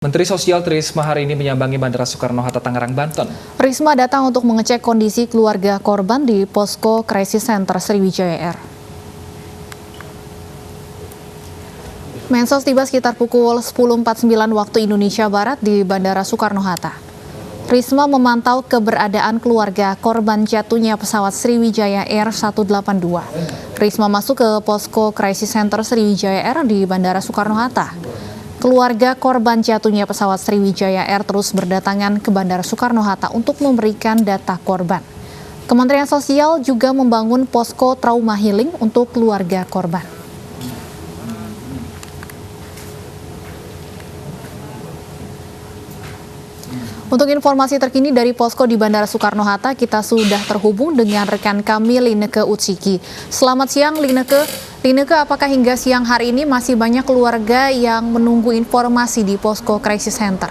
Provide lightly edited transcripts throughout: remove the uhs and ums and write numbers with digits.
Menteri Sosial Tri Risma hari ini menyambangi Bandara Soekarno-Hatta, Tangerang, Banten. Risma datang untuk mengecek kondisi keluarga korban di Posko Crisis Center Sriwijaya Air. Mensos tiba sekitar pukul 10.49 waktu Indonesia Barat di Bandara Soekarno-Hatta. Risma memantau keberadaan keluarga korban jatuhnya pesawat Sriwijaya Air 182. Risma masuk ke Posko Crisis Center Sriwijaya Air di Bandara Soekarno-Hatta. Keluarga korban jatuhnya pesawat Sriwijaya Air terus berdatangan ke Bandara Soekarno-Hatta untuk memberikan data korban. Kementerian Sosial juga membangun posko trauma healing untuk keluarga korban. Untuk informasi terkini dari posko di Bandara Soekarno-Hatta, kita sudah terhubung dengan rekan kami Lineke Utsiki. Selamat siang Lineke. Lineke, apakah hingga siang hari ini masih banyak keluarga yang menunggu informasi di Posko Crisis Center?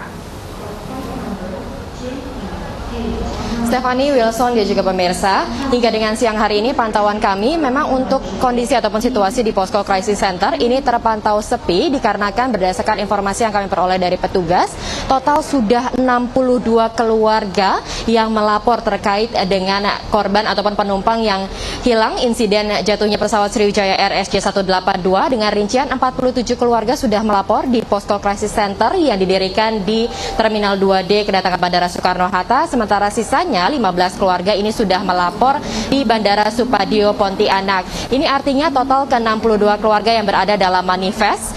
Stephanie, Wilson, dan juga pemirsa, hingga dengan siang hari ini pantauan kami memang untuk kondisi ataupun situasi di Posko Crisis Center ini terpantau sepi dikarenakan berdasarkan informasi yang kami peroleh dari petugas, total sudah 62 keluarga yang melapor terkait dengan korban ataupun penumpang yang hilang insiden jatuhnya pesawat Sriwijaya Air SJ182 dengan rincian 47 keluarga sudah melapor di Posko Crisis Center yang didirikan di Terminal 2D kedatangan Bandara Soekarno-Hatta, sementara sisanya 15 keluarga ini sudah melapor di Bandara Supadio Pontianak. Ini artinya total ke 62 keluarga yang berada dalam manifest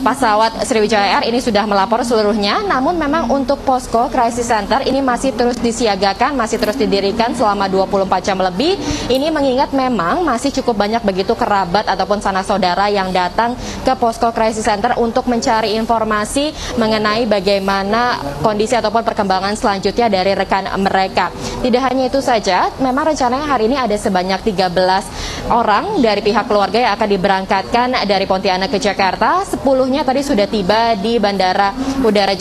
pesawat Sriwijaya Air ini sudah melapor seluruhnya. Namun memang untuk Posko Crisis Center ini masih terus disiagakan, masih terus didirikan selama 24 jam lebih. Ini mengingat memang masih cukup banyak begitu kerabat ataupun sanak saudara yang datang ke Posko Crisis Center untuk mencari informasi mengenai bagaimana kondisi ataupun perkembangan selanjutnya dari rekan mereka. Tidak hanya itu saja, memang rencananya hari ini ada sebanyak 13 orang dari pihak keluarga yang akan diberangkatkan dari Pontianak ke Jakarta. 10-nya tadi sudah tiba di Bandara Udara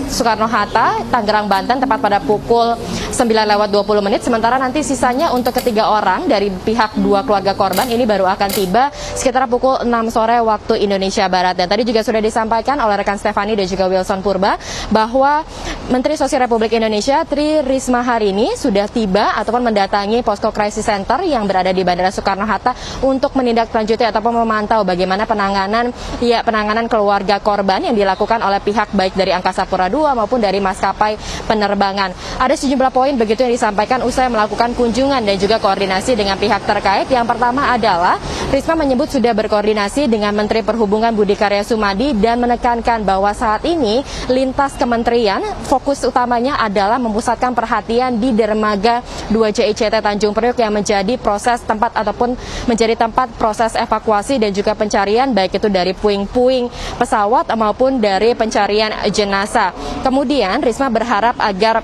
Soekarno-Hatta, Tangerang, Banten, tepat pada pukul 9:20. Sementara nanti sisanya untuk ketiga orang dari pihak dua keluarga korban ini baru akan tiba sekitar pukul 6 sore waktu Indonesia Barat. Dan tadi juga sudah disampaikan oleh rekan Stephanie dan juga Wilson Purba bahwa Menteri Sosial Republik Indonesia Tri Risma hari ini sudah tiba ataupun mendatangi Posko Crisis Center yang berada di Bandara Soekarno-Hatta untuk menindaklanjuti ataupun memantau bagaimana penanganan keluarga korban yang dilakukan oleh pihak baik dari Angkasa Pura II maupun dari maskapai penerbangan. Ada sejumlah poin begitu yang disampaikan usai melakukan kunjungan dan juga koordinasi dengan pihak terkait. Yang pertama adalah Risma menyebut sudah berkoordinasi dengan Menteri Perhubungan Budi Karya Sumadi dan menekankan bahwa saat ini lintas kementerian fokus utamanya adalah memusatkan perhatian di dermaga 2 JICT Tanjung Priok yang menjadi proses tempat ataupun menjadi tempat proses evakuasi dan juga pencarian baik itu dari puing-puing pesawat maupun dari pencarian jenazah. Kemudian Risma berharap agar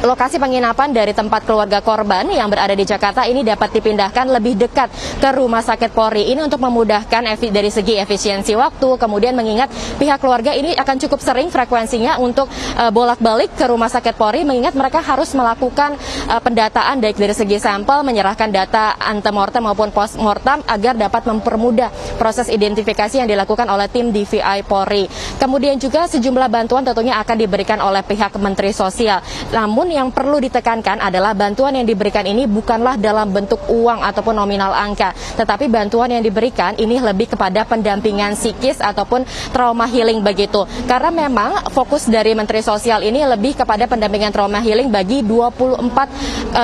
lokasi penginapan dari tempat keluarga korban yang berada di Jakarta ini dapat dipindahkan lebih dekat ke Rumah Sakit Polri. Ini untuk memudahkan dari segi efisiensi waktu, kemudian mengingat pihak keluarga ini akan cukup sering frekuensinya untuk bolak-balik ke Rumah Sakit Polri, mengingat mereka harus melakukan pendataan baik dari segi sampel, menyerahkan data antemortem maupun postmortem agar dapat mempermudah proses identifikasi yang dilakukan oleh tim DVI Polri. Kemudian juga sejumlah bantuan tentunya akan diberikan oleh pihak Menteri Sosial. Namun yang perlu ditekankan adalah bantuan yang diberikan ini bukanlah dalam bentuk uang ataupun nominal angka, tetapi bantuan yang diberikan ini lebih kepada pendampingan psikis ataupun trauma healing begitu. Karena memang fokus dari Menteri Sosial ini lebih kepada pendampingan trauma healing bagi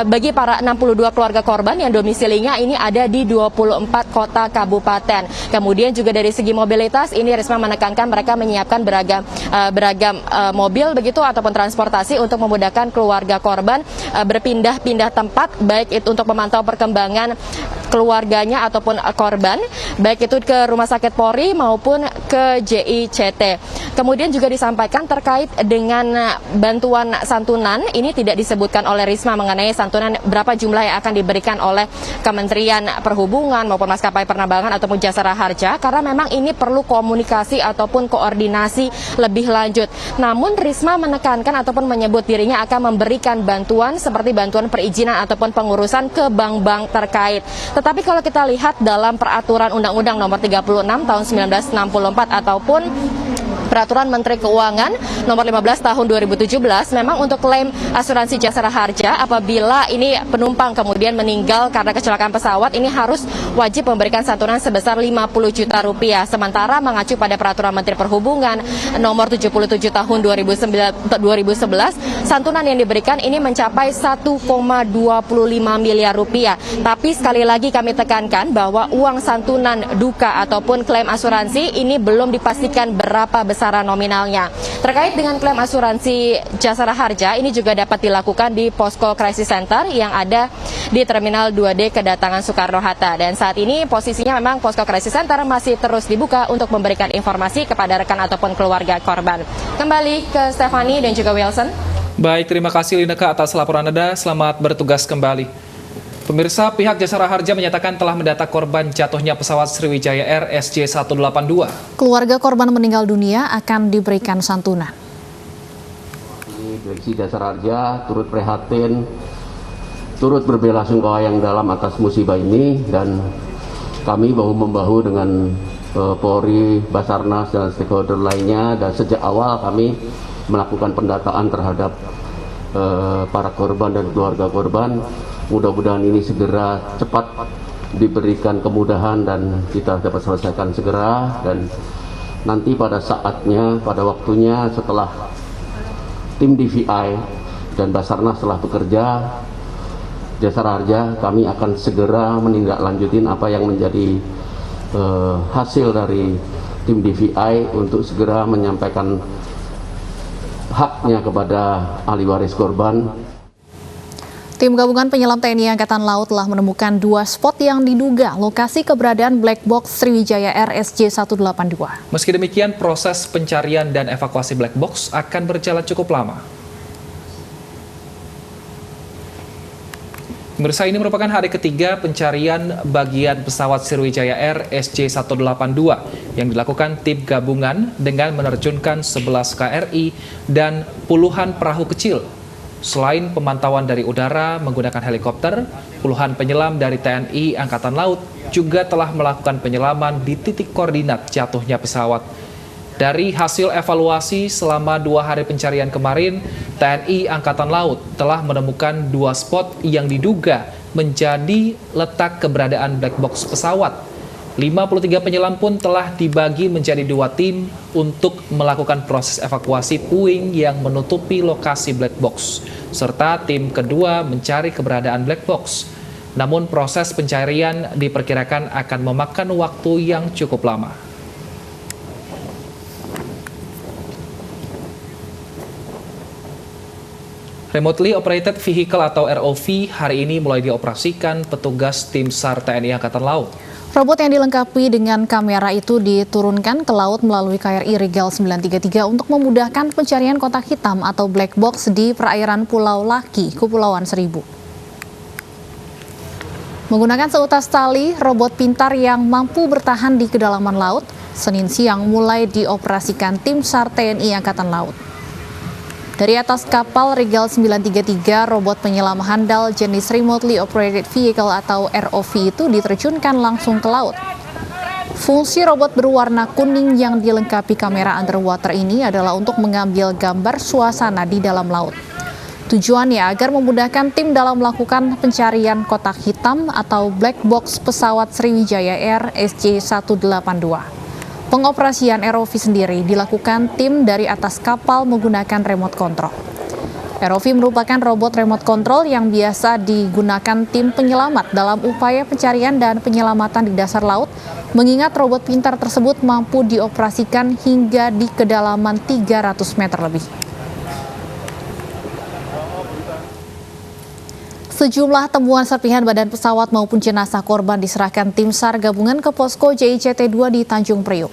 bagi para 62 keluarga korban yang domisilinya ini ada di 24 kota kabupaten. Kemudian juga dari segi mobilitas ini Risma menekankan mereka menyiapkan beragam mobil begitu ataupun transportasi untuk memudahkan keluarga korban berpindah-pindah tempat, baik itu untuk memantau perkembangan keluarganya ataupun korban, baik itu ke Rumah Sakit Polri maupun ke JICT. Kemudian juga disampaikan terkait dengan bantuan santunan, ini tidak disebutkan oleh Risma mengenai santunan berapa jumlah yang akan diberikan oleh Kementerian Perhubungan maupun maskapai penerbangan ataupun Jasara Harja, karena memang ini perlu komunikasi ataupun koordinasi lebih lanjut. Namun Risma menekankan ataupun menyebut dirinya akan memberikan bantuan seperti bantuan perizinan ataupun pengurusan ke bank-bank terkait. Tetapi kalau kita lihat dalam peraturan Undang-Undang Nomor 36 Tahun 1964 ataupun Peraturan Menteri Keuangan nomor 15 tahun 2017 memang untuk klaim asuransi jasara harja apabila ini penumpang kemudian meninggal karena kecelakaan pesawat ini harus wajib memberikan santunan sebesar 50 juta rupiah. Sementara mengacu pada Peraturan Menteri Perhubungan nomor 77 tahun 2011, santunan yang diberikan ini mencapai 1,25 miliar rupiah. Tapi sekali lagi kami tekankan bahwa uang santunan duka ataupun klaim asuransi ini belum dipastikan berapa besaran nominalnya. Terkait dengan klaim asuransi jasara harja, ini juga dapat dilakukan di Posko Crisis Center yang ada di Terminal 2D Kedatangan Soekarno-Hatta. Dan saat ini posisinya memang Posko Crisis Center masih terus dibuka untuk memberikan informasi kepada rekan ataupun keluarga korban. Kembali ke Stephanie dan juga Wilson. Baik, terima kasih Lineka atas laporan Anda. Selamat bertugas kembali. Pemirsa, pihak Jasara Harja menyatakan telah mendata korban jatuhnya pesawat Sriwijaya Air SJ182. Keluarga korban meninggal dunia akan diberikan santunan. Direksi Jasara Harja turut prihatin, turut berbelasungkawa yang dalam atas musibah ini, dan kami bahu-membahu dengan Polri, Basarnas, dan stakeholder lainnya, dan sejak awal kami melakukan pendataan terhadap para korban dan keluarga korban. Mudah-mudahan ini segera cepat diberikan kemudahan dan kita dapat selesaikan segera, dan nanti pada saatnya, pada waktunya setelah tim DVI dan Basarnas telah bekerja, Jasara Harja kami akan segera menindaklanjutin apa yang menjadi hasil dari tim DVI untuk segera menyampaikan haknya kepada ahli waris korban. Tim gabungan penyelam TNI Angkatan Laut telah menemukan 2 spot yang diduga lokasi keberadaan black box Sriwijaya Air SJ182. Meski demikian, proses pencarian dan evakuasi black box akan berjalan cukup lama. Pemirsa, ini merupakan hari ketiga pencarian bagian pesawat Sriwijaya Air SJ182 yang dilakukan tim gabungan dengan menerjunkan 11 KRI dan puluhan perahu kecil. Selain pemantauan dari udara menggunakan helikopter, puluhan penyelam dari TNI Angkatan Laut juga telah melakukan penyelaman di titik koordinat jatuhnya pesawat. Dari hasil evaluasi selama 2 hari pencarian kemarin, TNI Angkatan Laut telah menemukan 2 spot yang diduga menjadi letak keberadaan black box pesawat. 53 penyelam pun telah dibagi menjadi 2 tim untuk melakukan proses evakuasi puing yang menutupi lokasi black box, serta tim kedua mencari keberadaan black box. Namun proses pencarian diperkirakan akan memakan waktu yang cukup lama. Remotely Operated Vehicle atau ROV hari ini mulai dioperasikan petugas tim SAR TNI Angkatan Laut. Robot yang dilengkapi dengan kamera itu diturunkan ke laut melalui KRI Rigel 933 untuk memudahkan pencarian kotak hitam atau black box di perairan Pulau Laki, Kepulauan Seribu. Menggunakan seutas tali, robot pintar yang mampu bertahan di kedalaman laut, Senin siang mulai dioperasikan tim SAR TNI Angkatan Laut. Dari atas kapal Rigel 933, robot penyelam handal jenis Remotely Operated Vehicle atau ROV itu diterjunkan langsung ke laut. Fungsi robot berwarna kuning yang dilengkapi kamera underwater ini adalah untuk mengambil gambar suasana di dalam laut. Tujuannya agar memudahkan tim dalam melakukan pencarian kotak hitam atau black box pesawat Sriwijaya Air SJ182. Pengoperasian ROV sendiri dilakukan tim dari atas kapal menggunakan remote control. ROV merupakan robot remote control yang biasa digunakan tim penyelamat dalam upaya pencarian dan penyelamatan di dasar laut, mengingat robot pintar tersebut mampu dioperasikan hingga di kedalaman 300 meter lebih. Sejumlah temuan serpihan badan pesawat maupun jenazah korban diserahkan tim SAR gabungan ke posko JICT 2 di Tanjung Priuk.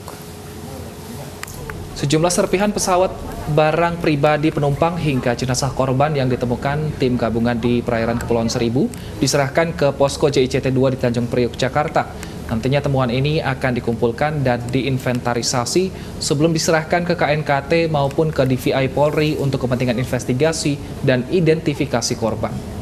Sejumlah serpihan pesawat, barang pribadi penumpang hingga jenazah korban yang ditemukan tim gabungan di perairan Kepulauan Seribu diserahkan ke posko JICT 2 di Tanjung Priuk, Jakarta. Nantinya temuan ini akan dikumpulkan dan diinventarisasi sebelum diserahkan ke KNKT maupun ke DVI Polri untuk kepentingan investigasi dan identifikasi korban.